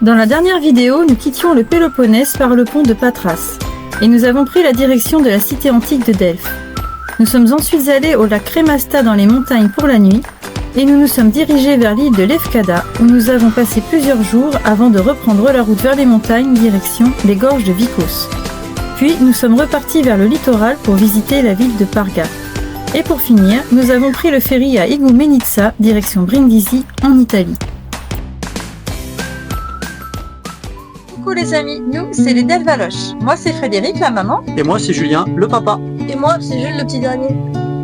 Dans la dernière vidéo, nous quittions le Péloponnèse par le pont de Patras et nous avons pris la direction de la cité antique de Delphes. Nous sommes ensuite allés au lac Crémasta dans les montagnes pour la nuit et nous nous sommes dirigés vers l'île de Lefkada où nous avons passé plusieurs jours avant de reprendre la route vers les montagnes direction les gorges de Vikos. Puis nous sommes repartis vers le littoral pour visiter la ville de Parga. Et pour finir, nous avons pris le ferry à Igoumenitsa direction Brindisi en Italie. Coucou les amis, nous c'est les Delvaloches. Moi c'est Frédéric, la maman. Et moi c'est Julien, le papa. Et moi c'est Jules, le petit dernier.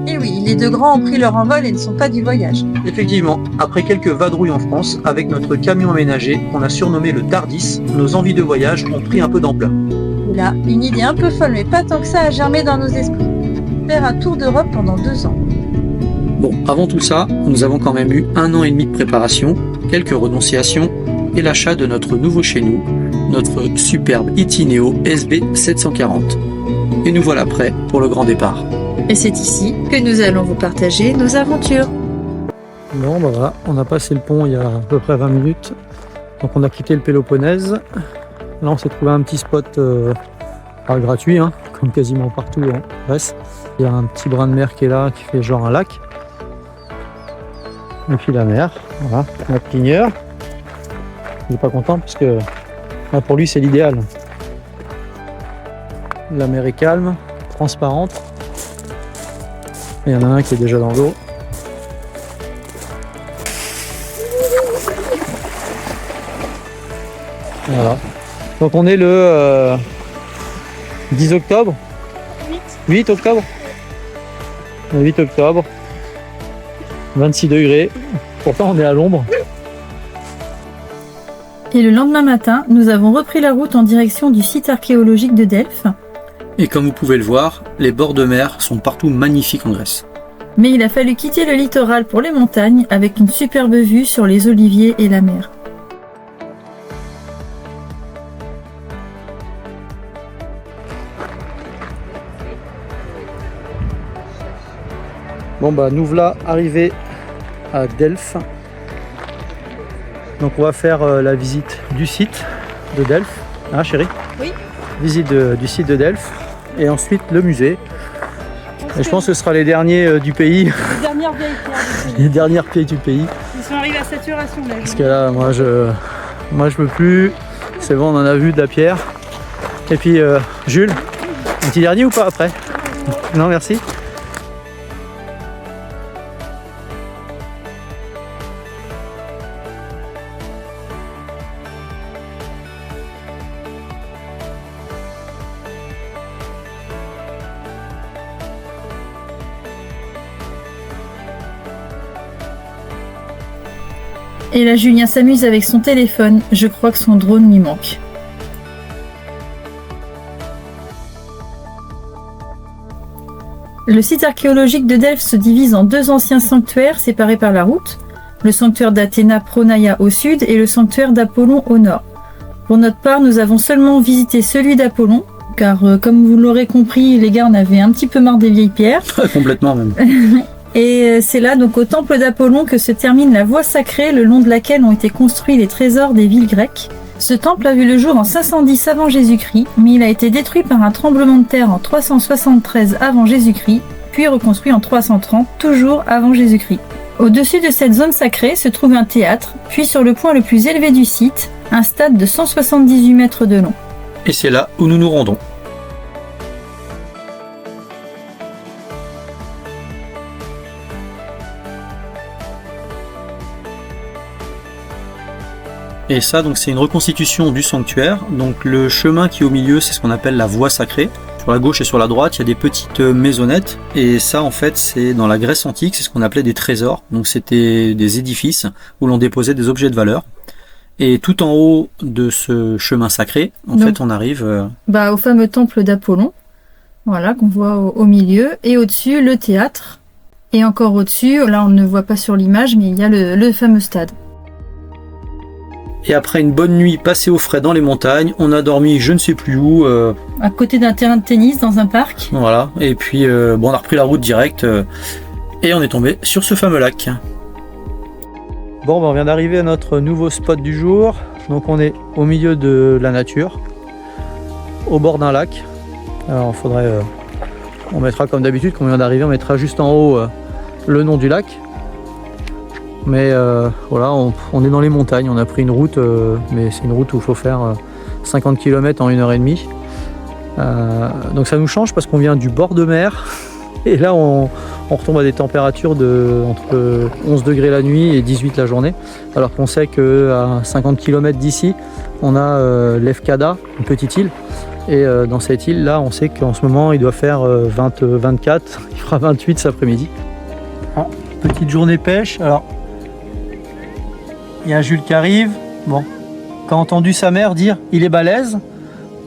Et oui, les deux grands ont pris leur envol et ne sont pas du voyage. Effectivement, après quelques vadrouilles en France, avec notre camion aménagé, qu'on a surnommé le Tardis, nos envies de voyage ont pris un peu d'ampleur. Et là, une idée un peu folle mais pas tant que ça a germé dans nos esprits. Faire un tour d'Europe pendant 2 ans. Bon, avant tout ça, nous avons quand même eu 1 an et demi de préparation, quelques renonciations et l'achat de notre nouveau chez nous, notre superbe Itineo SB 740. Et nous voilà prêts pour le grand départ. Et c'est ici que nous allons vous partager nos aventures. Bon, bah voilà, on a passé le pont il y a à peu près 20 minutes. Donc on a quitté le Péloponnèse. Là, on s'est trouvé un petit spot gratuit, hein, comme quasiment partout en Grèce. Il y a un petit brin de mer qui est là, qui fait genre un lac. Et puis la mer, voilà, notre cligneur. Il n'est pas content parce que pour lui c'est l'idéal. La mer est calme, transparente. Et il y en a un qui est déjà dans l'eau. Voilà. Donc on est le 10 octobre. 8 octobre. Le 8 octobre. 26 degrés. Pourtant on est à l'ombre. Et le lendemain matin, nous avons repris la route en direction du site archéologique de Delphes. Et comme vous pouvez le voir, les bords de mer sont partout magnifiques en Grèce. Mais il a fallu quitter le littoral pour les montagnes avec une superbe vue sur les oliviers et la mer. Bon bah nous voilà arrivés à Delphes. Donc on va faire la visite du site de Delphes. Hein chérie? Oui. Visite du site de Delphes. Et ensuite le musée. Et je pense que ce sera les derniers du pays. Les dernières vieilles pierres du pays. Les dernières pieds du pays. Ils sont arrivés à saturation là. Parce que là moi je peux plus. C'est bon, on en a vu de la pierre. Et puis Jules, un petit dernier ou pas après? Non merci. Et là, Julien s'amuse avec son téléphone. Je crois que son drone lui manque. Le site archéologique de Delphes se divise en 2 anciens sanctuaires séparés par la route. Le sanctuaire d'Athéna Pronaia au sud et le sanctuaire d'Apollon au nord. Pour notre part, nous avons seulement visité celui d'Apollon, car comme vous l'aurez compris, les gars en avaient un petit peu marre des vieilles pierres. Complètement même. Et c'est là, donc au temple d'Apollon, que se termine la voie sacrée le long de laquelle ont été construits les trésors des villes grecques. Ce temple a vu le jour en 510 avant Jésus-Christ, mais il a été détruit par un tremblement de terre en 373 avant Jésus-Christ, puis reconstruit en 330, toujours avant Jésus-Christ. Au-dessus de cette zone sacrée se trouve un théâtre, puis sur le point le plus élevé du site, un stade de 178 mètres de long. Et c'est là où nous nous rendons. Et ça, donc, c'est une reconstitution du sanctuaire. Donc, le chemin qui est au milieu, c'est ce qu'on appelle la voie sacrée. Sur la gauche et sur la droite, il y a des petites maisonnettes. Et ça, en fait, c'est dans la Grèce antique, c'est ce qu'on appelait des trésors. Donc, c'était des édifices où l'on déposait des objets de valeur. Et tout en haut de ce chemin sacré, en fait, on arrive au fameux temple d'Apollon. Voilà, qu'on voit au milieu. Et au-dessus, le théâtre. Et encore au-dessus, là, on ne voit pas sur l'image, mais il y a le fameux stade. Et après une bonne nuit passée au frais dans les montagnes, on a dormi je ne sais plus où. À côté d'un terrain de tennis, dans un parc. Voilà, et puis on a repris la route directe et on est tombé sur ce fameux lac. Bon, on vient d'arriver à notre nouveau spot du jour. Donc on est au milieu de la nature, au bord d'un lac. Alors il faudrait, on mettra comme d'habitude, quand on vient d'arriver, on mettra juste en haut le nom du lac. Mais voilà, on est dans les montagnes, on a pris une route, mais c'est une route où il faut faire 50 km en 1h30. Donc ça nous change parce qu'on vient du bord de mer et là on retombe à des températures de entre 11 degrés la nuit et 18 la journée, alors qu'on sait qu'à 50 km d'ici on a Lefkada, une petite île, et dans cette île là on sait qu'en ce moment il doit faire 24, il fera 28 cet après-midi. Petite journée pêche. Alors il y a Jules qui arrive, bon, qui a entendu sa mère dire il est balèze,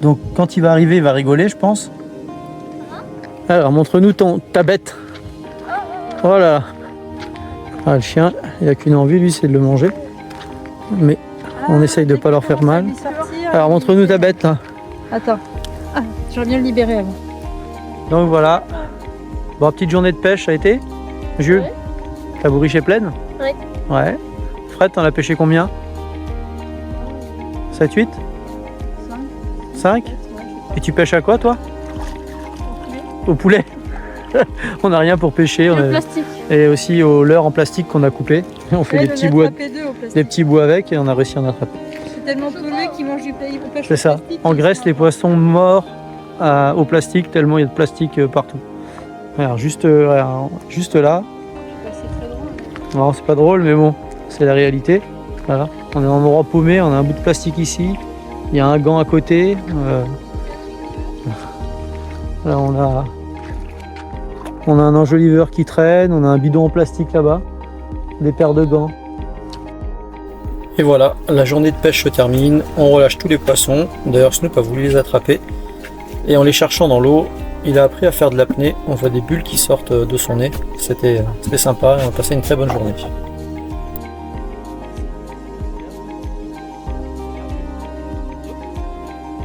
donc quand il va arriver il va rigoler je pense. Alors montre-nous ta bête. Voilà. Ah, le chien, il n'a qu'une envie, lui, c'est de le manger. Mais on essaye de ne pas leur faire mal. Alors montre-nous ta bête là. Attends. Ah, j'aurais bien le libérer avant. Donc voilà. Bon, petite journée de pêche ça a été, Jules? Ouais. Ta bourriche est pleine? Ouais. Ouais. Fred, t'en as pêché combien? 7, 8? 5? Et tu pêches à quoi toi? Au poulet. On n'a rien pour pêcher. Le plastique. Et aussi au leurre en plastique qu'on a coupé. On fait des petits bouts avec et on a réussi à en attraper. C'est tellement pollué qu'ils mangent du plastique. C'est ça. En Grèce, les poissons morts au plastique, tellement il y a de plastique partout. Alors, juste là. C'est très drôle. Non, c'est pas drôle, mais bon, c'est la réalité. Voilà. On est en endroit paumé, on a un bout de plastique ici. Il y a un gant à côté. Là, on a un enjoliveur qui traîne, on a un bidon en plastique là-bas, des paires de gants. Et voilà, la journée de pêche se termine, on relâche tous les poissons. D'ailleurs Snoop a voulu les attraper. Et en les cherchant dans l'eau, il a appris à faire de l'apnée. On voit des bulles qui sortent de son nez. C'était sympa et on a passé une très bonne journée.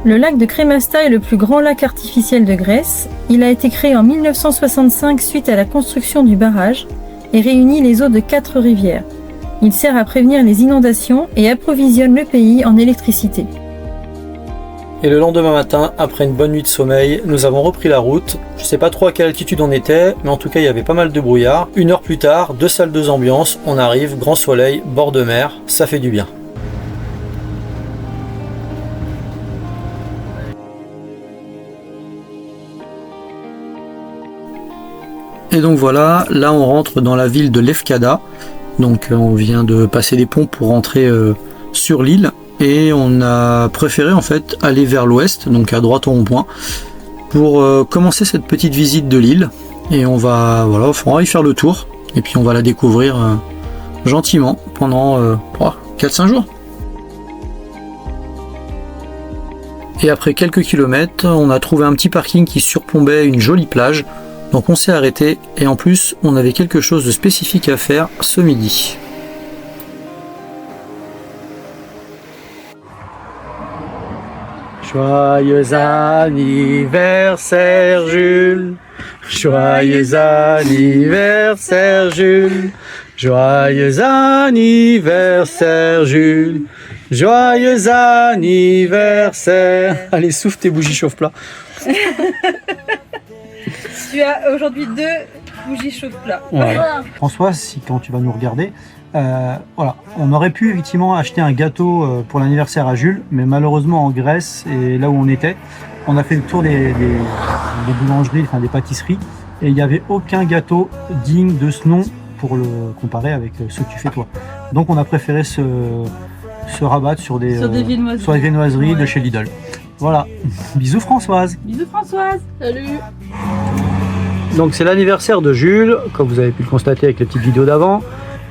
Le lac de Crémasta est le plus grand lac artificiel de Grèce. Il a été créé en 1965 suite à la construction du barrage et réunit les eaux de 4 rivières. Il sert à prévenir les inondations et approvisionne le pays en électricité. Et le lendemain matin, après une bonne nuit de sommeil, nous avons repris la route. Je sais pas trop à quelle altitude on était, mais en tout cas il y avait pas mal de brouillard. 1 heure plus tard, 2 salles, 2 ambiances, on arrive, grand soleil, bord de mer, ça fait du bien. Et donc voilà, là on rentre dans la ville de Lefkada. Donc on vient de passer des ponts pour rentrer sur l'île. Et on a préféré en fait aller vers l'ouest, donc à droite au rond-point, pour commencer cette petite visite de l'île. Et on va y faire le tour. Et puis on va la découvrir gentiment pendant 4-5 jours. Et après quelques kilomètres, on a trouvé un petit parking qui surplombait une jolie plage. Donc on s'est arrêté et en plus on avait quelque chose de spécifique à faire ce midi. Joyeux anniversaire Jules, joyeux anniversaire Jules, joyeux anniversaire Jules, joyeux anniversaire. Allez, souffle tes bougies chauffe-plat. Tu as aujourd'hui 2 bougies chauffe-plat. Ouais. François, si quand tu vas nous regarder, on aurait pu effectivement acheter un gâteau pour l'anniversaire à Jules, mais malheureusement en Grèce et là où on était, on a fait le tour des boulangeries, enfin des pâtisseries, et il n'y avait aucun gâteau digne de ce nom pour le comparer avec ce que tu fais toi. Donc on a préféré se rabattre sur les viennoiseries de chez Lidl. Voilà. Bisous Françoise. Bisous Françoise. Salut. Donc c'est l'anniversaire de Jules, comme vous avez pu le constater avec la petite vidéo d'avant.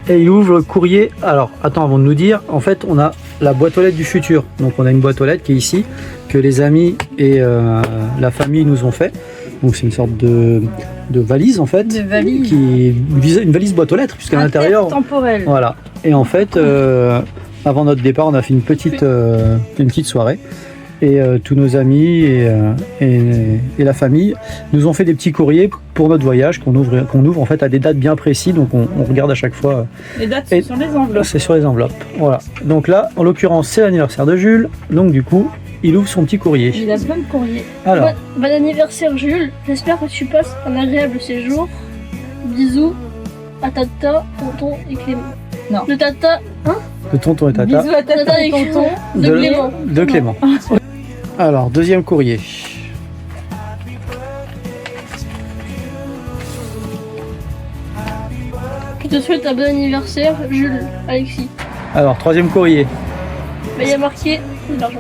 Et il ouvre le courrier. Alors attends, avant de nous dire, en fait on a la boîte aux lettres du futur. Donc on a une boîte aux lettres qui est ici, que les amis et la famille nous ont fait. Donc c'est une sorte de valise en fait. De valise. Une valise boîte aux lettres, puisqu'à l'intérieur. Temporelle. Voilà. Et en fait, avant notre départ, on a fait une petite soirée. et tous nos amis et la famille nous ont fait des petits courriers pour notre voyage qu'on ouvre en fait à des dates bien précises, donc on regarde à chaque fois. Les dates sont sur les enveloppes. C'est sur les enveloppes, voilà. Donc là, en l'occurrence, c'est l'anniversaire de Jules, donc du coup, il ouvre son petit courrier. Il a plein de courriers. Alors, Bon anniversaire Jules, j'espère que tu passes un agréable séjour. Bisous à Tata, Tonton et Clément. Non. Le Tata, de tonton et tata Bisous à tata Tata et et tonton. de Clément. de Clément. Alors, deuxième courrier. Je te souhaite un bon anniversaire Jules, Alexis. Alors, troisième courrier. Bah, il y a marqué de l'argent.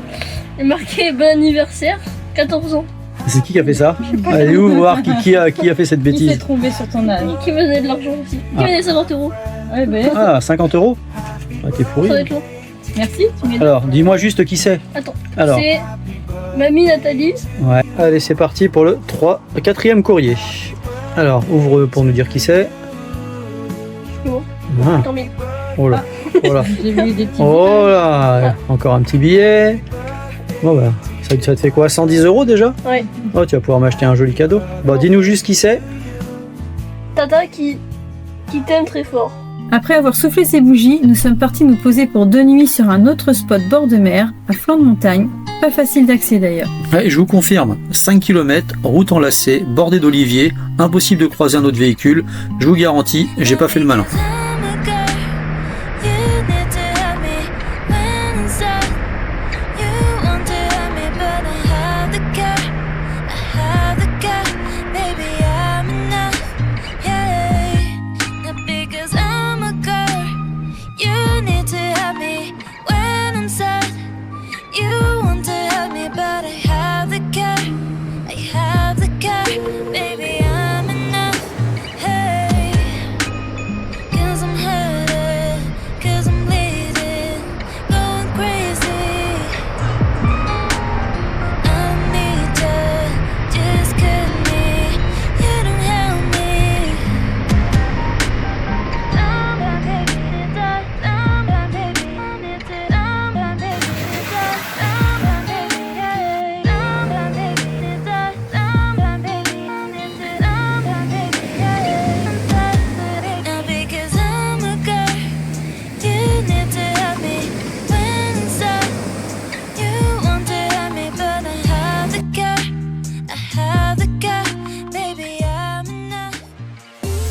Il y a marqué bon anniversaire, 14 ans. C'est qui a fait ça? Allez où voir qui a fait cette Qui s'est bêtise? trompé sur ton âge? Qui me donnait de l'argent aussi. Qui Ah. m'a donné 50 €. Ouais, ben, Ah, 50 €. Ah, t'es pourri. Ça va être long. merci, tu m'aides. Alors, dis-moi juste qui c'est. Attends. Alors, C'est Mamie Nathalie. ouais. Allez, c'est parti pour le quatrième courrier. Alors, ouvre pour nous dire qui c'est. Bon. Ah, Tant mieux. oh là, oh là. J'ai vu des petits. Oh là, encore un petit billet. Bon bah, ça te fait quoi, 110 € déjà? Ouais. Oh, tu vas pouvoir m'acheter un joli cadeau. Bon, dis-nous juste qui c'est. Tata qui t'aime très fort. Après avoir soufflé ses bougies, nous sommes partis nous poser pour 2 nuits sur un autre spot bord de mer, à flanc de montagne. Pas facile d'accès d'ailleurs. Ouais, je vous confirme, 5 km, route enlacée, bordée d'oliviers, impossible de croiser un autre véhicule. Je vous garantis, j'ai pas fait le malin.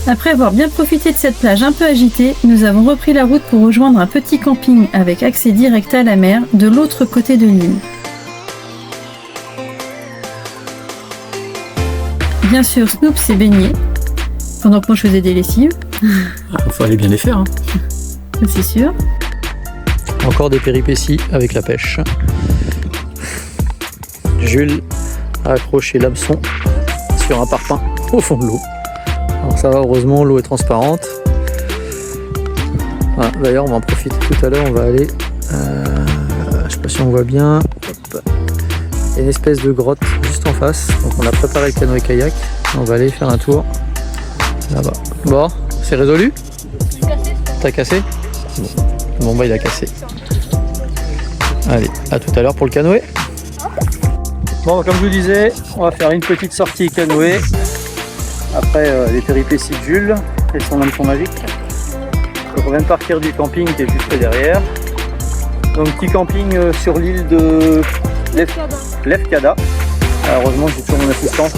Après avoir bien profité de cette plage un peu agitée, nous avons repris la route pour rejoindre un petit camping avec accès direct à la mer de l'autre côté de l'île. Bien sûr, Snoop s'est baigné, pendant que moi je faisais des lessives, Il faut aller bien les faire. Hein. c'est sûr. Encore des péripéties avec la pêche. Jules a accroché l'hameçon sur un parpaing au fond de l'eau. Alors ça va, heureusement, l'eau est transparente. Ah, d'ailleurs, on va en profiter tout à l'heure, on va aller... je sais pas si on voit bien. Hop. Il y a une espèce de grotte juste en face. Donc on a préparé le canoë-kayak. On va aller faire un tour là-bas. Bon, c'est résolu? T'as cassé? Bon bah il a cassé. Allez, à tout à l'heure pour le canoë. Bon, comme je vous disais, on va faire une petite sortie canoë. Après les péripéties de Jules et son hameçon magique. Donc on vient de partir du camping qui est juste derrière. Donc petit camping sur l'île de Lefkada. Heureusement j'ai toujours mon assistance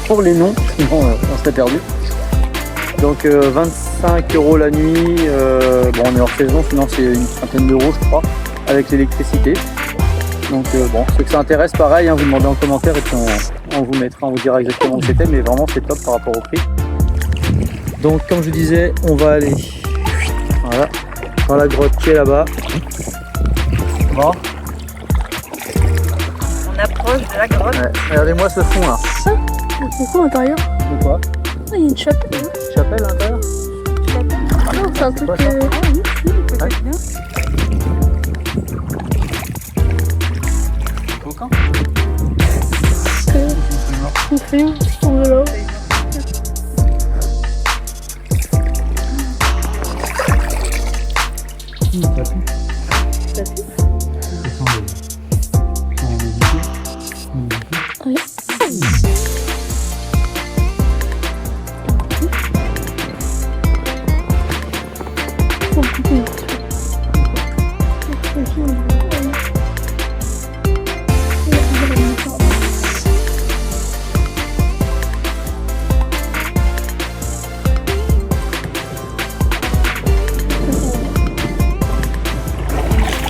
pour les noms, sinon on serait perdu. Donc 25 € la nuit, bon on est hors saison, sinon c'est une vingtaine d'euros je crois, avec l'électricité. Donc bon, ceux que ça intéresse, pareil, hein, vous demandez en commentaire et puis on vous mettra, on vous dira exactement où c'était, mais vraiment c'est top par rapport au prix. Donc comme je vous disais, on va aller voilà, dans la grotte qui est là-bas. Bon. On approche de la grotte. Ouais, regardez-moi ce fond là. C'est quoi à l'intérieur? De quoi? Ah, il y a une chapelle. Hein. Chapelle à l'intérieur? Non, c'est un truc. quoi, ça? Ouais. Coquin. Une feuille qui tombe de là. Ça pue. Ça pue? pour le couper.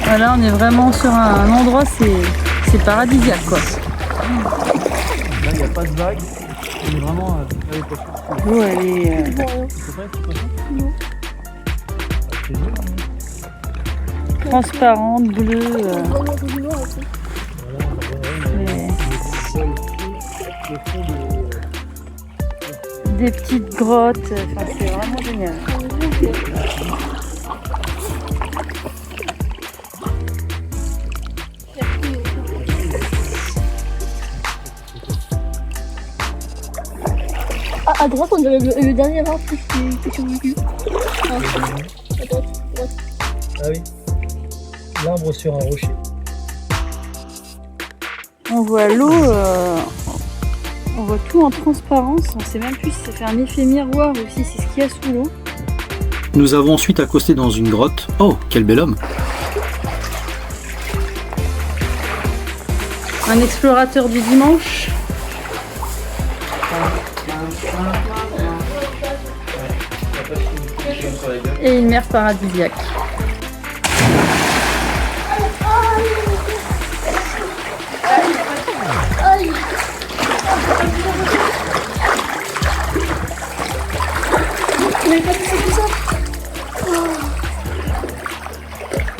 Voilà, on est vraiment sur un endroit, c'est paradisiaque quoi. Là, il n'y a pas de vague. On est vraiment avec la source. L'eau elle est transparente, bleue. Des petites grottes, enfin, c'est vraiment génial. À droite, on dirait le dernier arbre que tu as vu. À droite. Ah oui. L'arbre sur un rocher. On voit l'eau, on voit tout en transparence, on sait même plus si ça fait un effet miroir ou si c'est ce qu'il y a sous l'eau. Nous avons ensuite accosté dans une grotte. Oh, quel bel homme! Un explorateur du dimanche. Et une mer paradisiaque.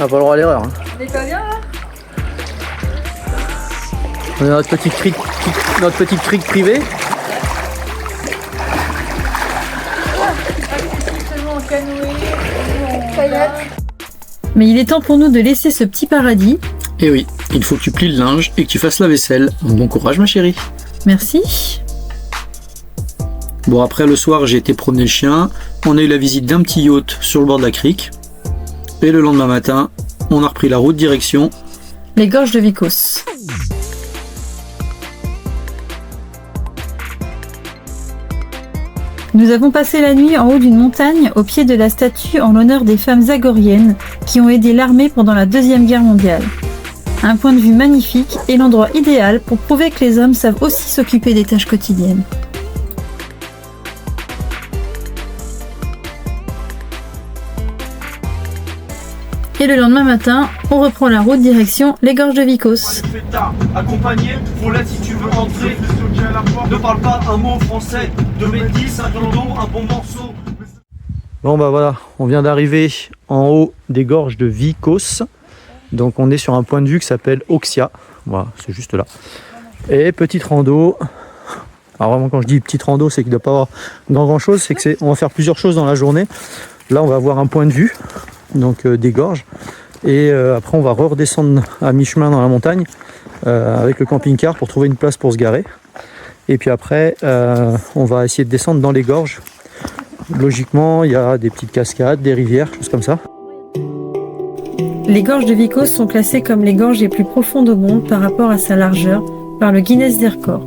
On n'a pas le droit à l'erreur. Hein. On est pas bien là? On est dans notre petite crique privée. Mais il est temps pour nous de laisser ce petit paradis. Et oui, il faut que tu plies le linge et que tu fasses la vaisselle. Bon courage ma chérie. Merci. Bon, après le soir, j'ai été promener le chien. On a eu la visite d'un petit yacht sur le bord de la crique. Et le lendemain matin, on a repris la route direction Les gorges de Vicos. Nous avons passé la nuit en haut d'une montagne au pied de la statue en l'honneur des femmes zagoriennes qui ont aidé l'armée pendant la Deuxième Guerre mondiale. Un point de vue magnifique et l'endroit idéal pour prouver que les hommes savent aussi s'occuper des tâches quotidiennes. Et le lendemain matin, on reprend la route direction les gorges de Vicos. Accompagné, pour l'aide si tu veux entrer. Ne parle pas un mot français. De métis, un dodo, un bon morceau. Bon bah voilà, on vient d'arriver en haut des gorges de Vicos. Donc on est sur un point de vue qui s'appelle Oxia. Voilà, c'est juste là. Et petite rando. Alors vraiment quand je dis petite rando, c'est qu'il ne doit pas avoir grand chose. C'est que on va faire plusieurs choses dans la journée. Là on va avoir un point de vue, donc des gorges. Et après on va redescendre à mi-chemin dans la montagne avec le camping-car pour trouver une place pour se garer. Et puis après on va essayer de descendre dans les gorges. Logiquement il y a des petites cascades, des rivières, choses comme ça. Les gorges de Vicos sont classées comme les gorges les plus profondes au monde par rapport à sa largeur par le Guinness des records.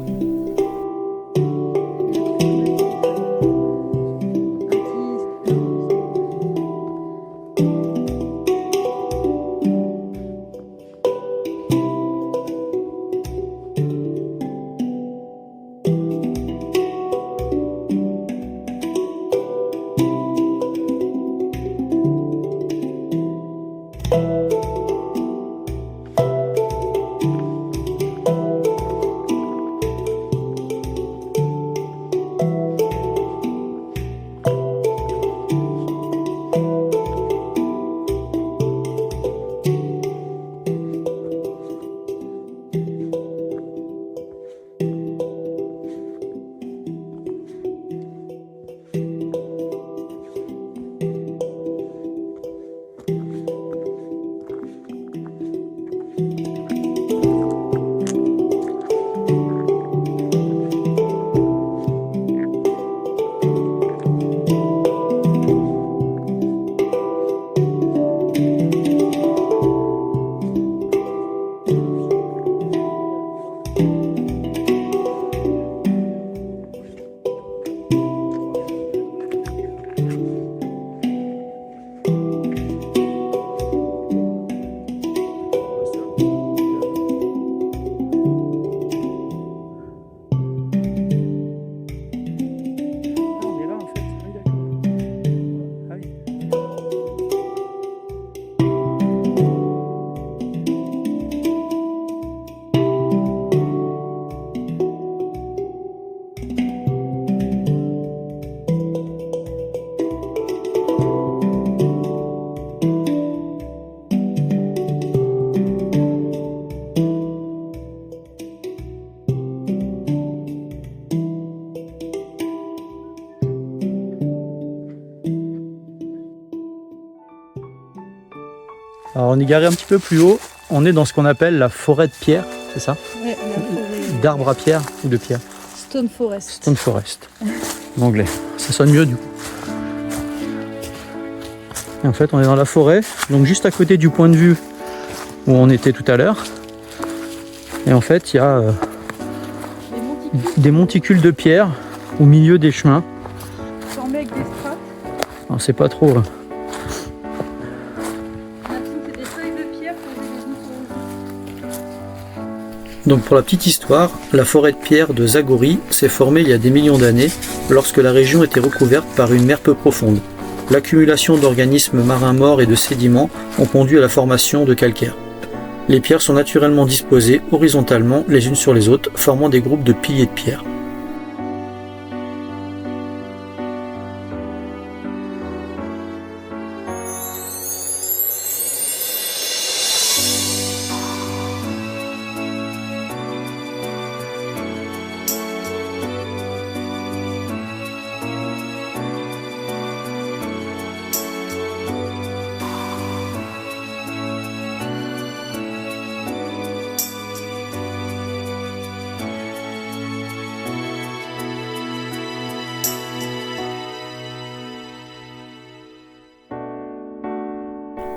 Alors on est garé un petit peu plus haut, on est dans ce qu'on appelle la forêt de pierre, c'est ça? Ouais, on a trouvé D'arbres à pierre ou de pierre? Stone Forest. Stone Forest, en anglais. Ça sonne mieux du coup. Et en fait on est dans la forêt, donc juste à côté du point de vue où on était tout à l'heure. Et en fait il y a des monticules de pierre au milieu des chemins. Formé avec des strates. Alors c'est pas trop... On a l'impression que c'est des feuilles de pierre posées les unes sur les autres. Donc pour la petite histoire, la forêt de pierre de Zagori s'est formée il y a des millions d'années lorsque la région était recouverte par une mer peu profonde. L'accumulation d'organismes marins morts et de sédiments ont conduit à la formation de calcaire. Les pierres sont naturellement disposées horizontalement les unes sur les autres, formant des groupes de piliers de pierre.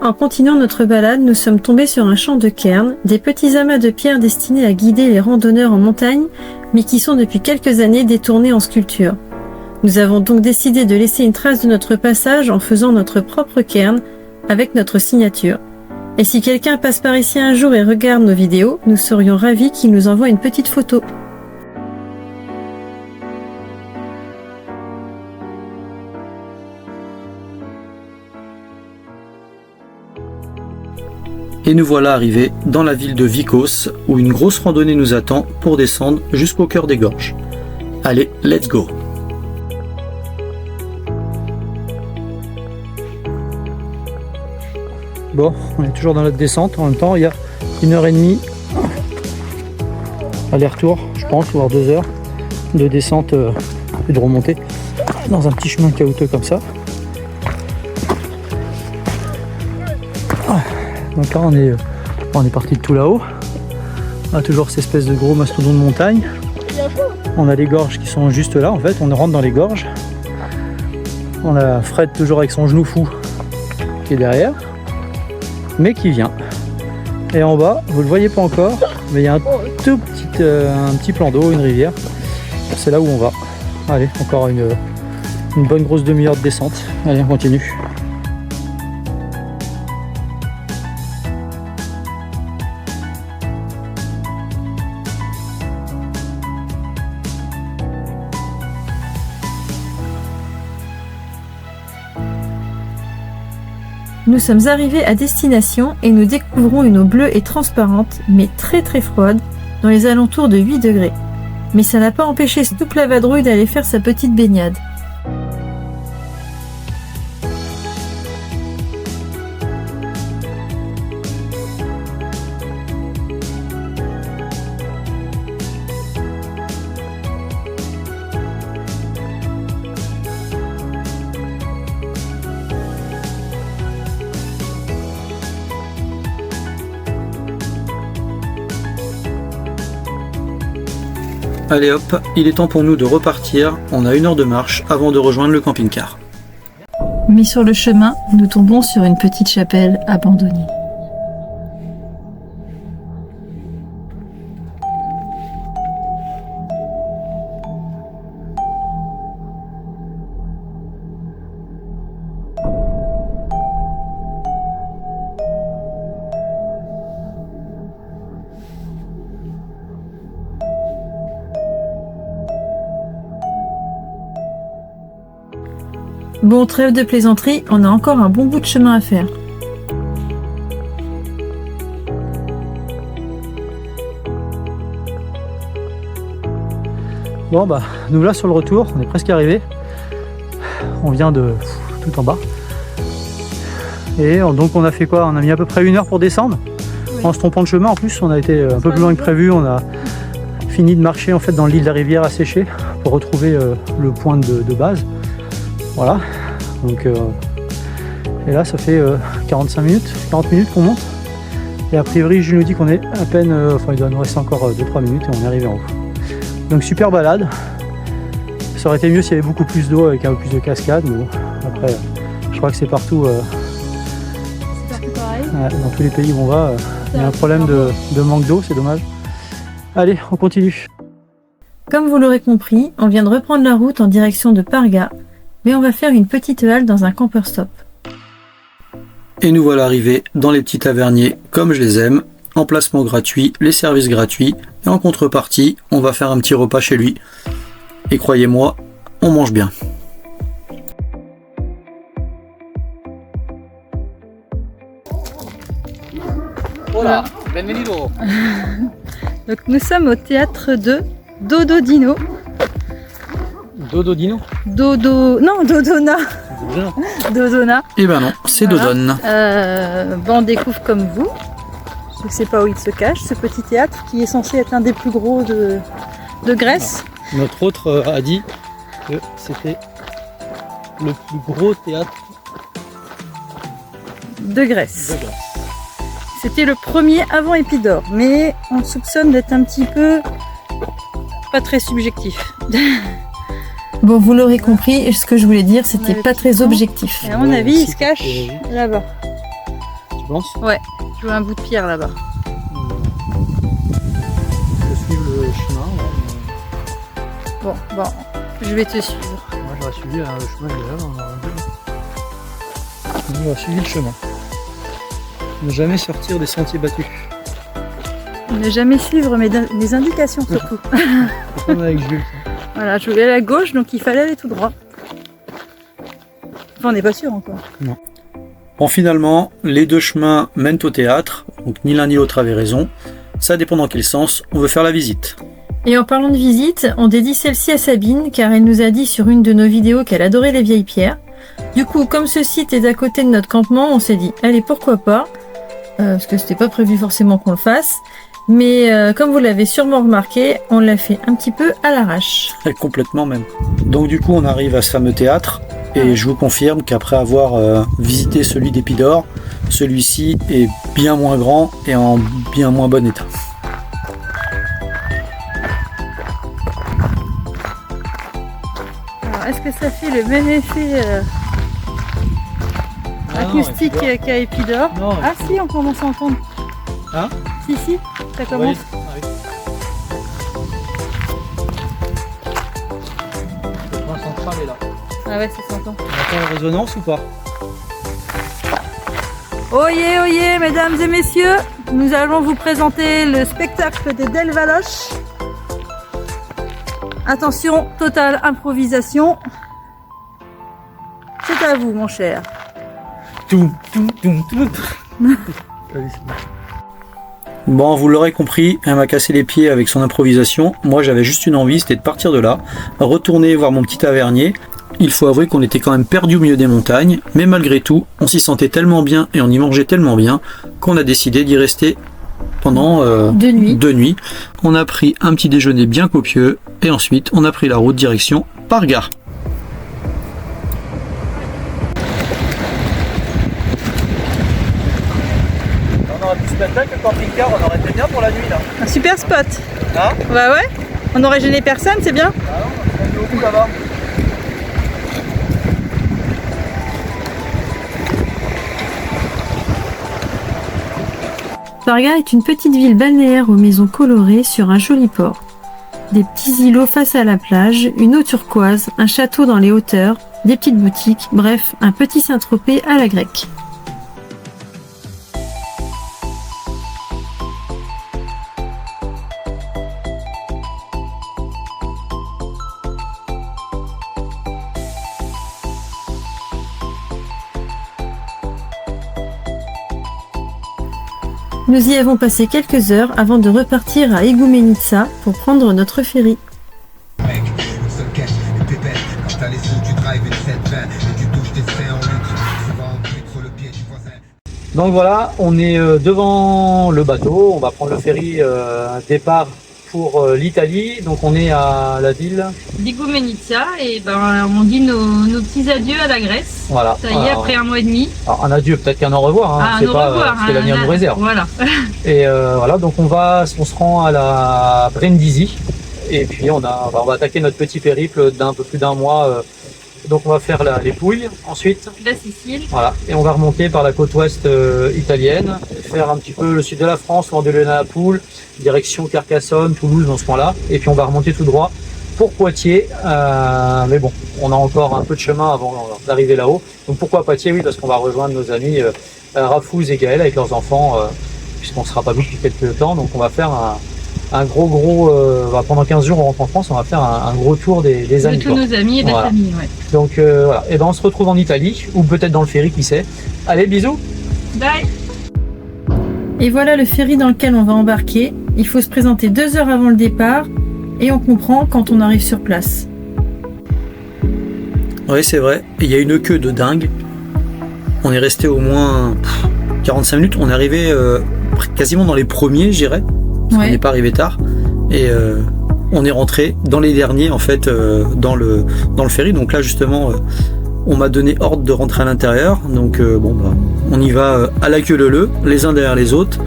En continuant notre balade, nous sommes tombés sur un champ de cairns, des petits amas de pierres destinés à guider les randonneurs en montagne, mais qui sont depuis quelques années détournés en sculpture. Nous avons donc décidé de laisser une trace de notre passage en faisant notre propre cairn avec notre signature. Et si quelqu'un passe par ici un jour et regarde nos vidéos, nous serions ravis qu'il nous envoie une petite photo. Et nous voilà arrivés dans la ville de Vikos, où une grosse randonnée nous attend pour descendre jusqu'au cœur des gorges. Allez, let's go! Bon, on est toujours dans notre descente, en même temps il y a 1h30 aller-retour, je pense, voire 2 heures de descente et de remontée dans un petit chemin caouteux comme ça. Donc là on est parti de tout là-haut. On a toujours cette espèce de gros mastodon de montagne. On a les gorges qui sont juste là en fait, on rentre dans les gorges. On a Fred toujours avec son genou fou qui est derrière, mais qui vient. Et en bas, vous le voyez pas encore, mais il y a un petit plan d'eau, une rivière. C'est là où on va. Allez, encore une bonne grosse demi-heure de descente. Allez, on continue. Nous sommes arrivés à destination et nous découvrons une eau bleue et transparente, mais très froide, dans les alentours de 8 degrés. Mais ça n'a pas empêché Snoop la vadrouille d'aller faire sa petite baignade. Allez hop, il est temps pour nous de repartir, on a 1 heure de marche avant de rejoindre le camping-car. Mais sur le chemin, nous tombons sur une petite chapelle abandonnée. Bon, trêve de plaisanterie, on a encore un bon bout de chemin à faire. Bon bah, nous là sur le retour, on est presque arrivé. On vient de tout en bas. Et donc on a fait quoi? On a mis à peu près 1 heure pour descendre. Oui. En se trompant de chemin en plus, on a été un peu plus loin que prévu. On a fini de marcher en fait dans l'île de la rivière asséchée pour retrouver le point de base. Voilà, donc Et là, ça fait 45 minutes, 40 minutes qu'on monte. Et a priori, je nous dis qu'on est à peine, enfin il doit nous rester encore 2-3 minutes et on est arrivé en haut. Donc super balade. Ça aurait été mieux s'il y avait beaucoup plus d'eau avec un peu plus de cascade, mais bon, après, je crois que c'est partout, dans tous les pays où on va, il y a un problème de manque d'eau, c'est dommage. Allez, on continue. Comme vous l'aurez compris, on vient de reprendre la route en direction de Parga, mais on va faire une petite halte dans un camper stop. Et nous voilà arrivés dans les petits taverniers comme je les aime, emplacement gratuit, les services gratuits, et en contrepartie, on va faire un petit repas chez lui. Et croyez-moi, on mange bien. Hola, bienvenido. Donc nous sommes au théâtre de Dododino. Dododino? Dodona. Dodona. Eh ben non, c'est Voilà. Dodone. On découvre comme vous. Je ne sais pas où il se cache, ce petit théâtre qui est censé être l'un des plus gros de Grèce. Notre autre a dit que c'était le plus gros théâtre De Grèce. de Grèce. C'était le premier avant Épidore, mais on le soupçonne d'être un petit peu pas très subjectif. Bon, vous l'aurez compris, ce que je voulais dire, c'était pas très objectif. Et à mon Ouais, avis, si, il se cache là-bas. Tu penses? Je vois un bout de pierre là-bas. Je vais suivre le chemin. Ouais. Bon, je vais te suivre. Moi j'aurais suivi le chemin déjà, on aurait dit. On aurait suivi le chemin. Ne jamais sortir des sentiers battus. Ne jamais suivre mes indications surtout. C'est comme avec Jules. Voilà, je voulais aller à gauche, donc il fallait aller tout droit. Enfin, on n'est pas sûr encore. Bon, finalement, les deux chemins mènent au théâtre, donc ni l'un ni l'autre avait raison. Ça dépend dans quel sens on veut faire la visite. Et en parlant de visite, on dédie celle-ci à Sabine, car elle nous a dit sur une de nos vidéos qu'elle adorait les vieilles pierres. Du coup, comme ce site est à côté de notre campement, on s'est dit, allez, pourquoi pas, parce que c'était pas prévu forcément qu'on le fasse. Mais comme vous l'avez sûrement remarqué, on l'a fait un petit peu à l'arrache. Complètement même. Donc du coup, on arrive à ce fameux théâtre, et je vous confirme qu'après avoir visité celui d'Épidore, celui-ci est bien moins grand et en bien moins bon état. Alors, est-ce que ça fait le même effet acoustique qu'à Épidore? Non, Ah si, on commence à entendre. Hein? Si, ça commence. Oui. Le point central est là. Ah ouais, ça s'entend. On entend la résonance ou pas? Oyez, oyez, mesdames et messieurs, nous allons vous présenter le spectacle des Delvaloches. Attention, totale improvisation. C'est à vous, mon cher. Bon, vous l'aurez compris, elle m'a cassé les pieds avec son improvisation. Moi, j'avais juste une envie, c'était de partir de là, retourner voir mon petit tavernier. Il faut avouer qu'on était quand même perdu au milieu des montagnes, mais malgré tout, on s'y sentait tellement bien et on y mangeait tellement bien qu'on a décidé d'y rester pendant 2 nuits. 2 nuits. On a pris un petit déjeuner bien copieux et ensuite on a pris la route direction Parga. On aurait pu se mettre là que le camping-car, on aurait été bien pour la nuit là. Un super spot. Hein? Bah ouais, on n'aurait gêné personne, c'est bien. Ah non, on est au bout là-bas. Parga est une petite ville balnéaire aux maisons colorées sur un joli port. Des petits îlots face à la plage, une eau turquoise, un château dans les hauteurs, des petites boutiques, bref, un petit Saint-Tropez à la grecque. Nous y avons passé quelques heures avant de repartir à Igoumenitsa pour prendre notre ferry. Donc voilà, on est devant le bateau, on va prendre le ferry départ pour l'Italie. Donc on est à la ville. D'Igoumenitsa, et ben on dit nos petits adieux à la Grèce. Voilà. Ça y est, après un mois et demi. Alors, un adieu, peut-être qu'un au revoir. Hein. Ah, C'est un au pas revoir. ce que l'avenir nous réserve. Voilà. Et voilà, donc on se rend à la Brindisi. Et puis on va attaquer notre petit périple d'un peu plus d'un mois. Donc on va faire les Pouilles ensuite. La Sicile. Voilà. Et on va remonter par la côte ouest italienne, faire un petit peu le sud de la France, Mandelieu-la-Napoule, direction Carcassonne, Toulouse dans ce coin-là. Et puis on va remonter tout droit pour Poitiers. Mais bon, on a encore un peu de chemin avant d'arriver là-haut. Donc pourquoi Poitiers? Oui, parce qu'on va rejoindre nos amis Rafouz et Gaël avec leurs enfants, puisqu'on ne sera pas vus depuis quelques temps. Donc on va faire un gros pendant 15 jours on rentre en France, on va faire un gros tour des amis. De tous nos amis et de la famille, ouais. Donc voilà, et ben on se retrouve en Italie, ou peut-être dans le ferry, qui sait. Allez, bisous. Bye. Et voilà le ferry dans lequel on va embarquer. Il faut se présenter 2 heures avant le départ, et on comprend quand on arrive sur place. Oui, c'est vrai, il y a une queue de dingue. On est resté au moins 45 minutes, on est arrivé quasiment dans les premiers, je dirais. On n'est pas arrivé tard et on est rentré dans les derniers en fait dans le ferry. Donc là justement on m'a donné ordre de rentrer à l'intérieur. Donc on y va à la queue leu, les uns derrière les autres.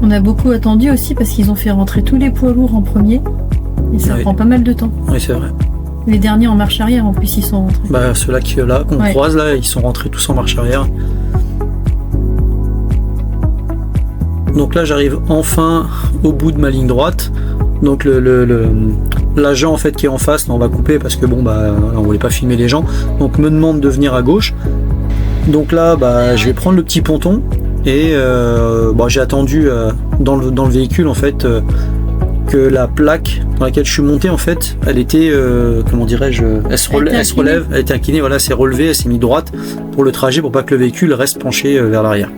On a beaucoup attendu aussi parce qu'ils ont fait rentrer tous les poids lourds en premier et ça prend pas mal de temps. Oui, c'est vrai. Les derniers en marche arrière en plus ils sont rentrés. Ceux-là qu'on croise là, ils sont rentrés tous en marche arrière. Donc là j'arrive enfin au bout de ma ligne droite. Donc l'agent en fait qui est en face, là, on va couper parce que on voulait pas filmer les gens. Donc me demande de venir à gauche. Donc là je vais prendre le petit ponton et j'ai attendu dans le véhicule en fait. Que la plaque dans laquelle je suis monté en fait, elle était elle se relève, elle était inclinée, voilà, c'est relevé, elle s'est mise droite pour le trajet pour pas que le véhicule reste penché vers l'arrière.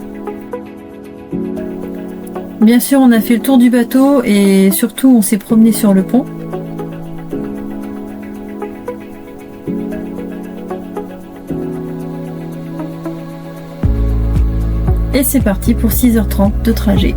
Bien sûr, on a fait le tour du bateau et surtout on s'est promené sur le pont. Et c'est parti pour 6h30 de trajet.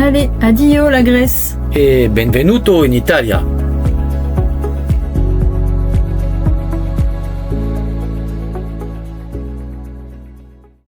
Allez, addio la Grèce. Et benvenuto in Italia.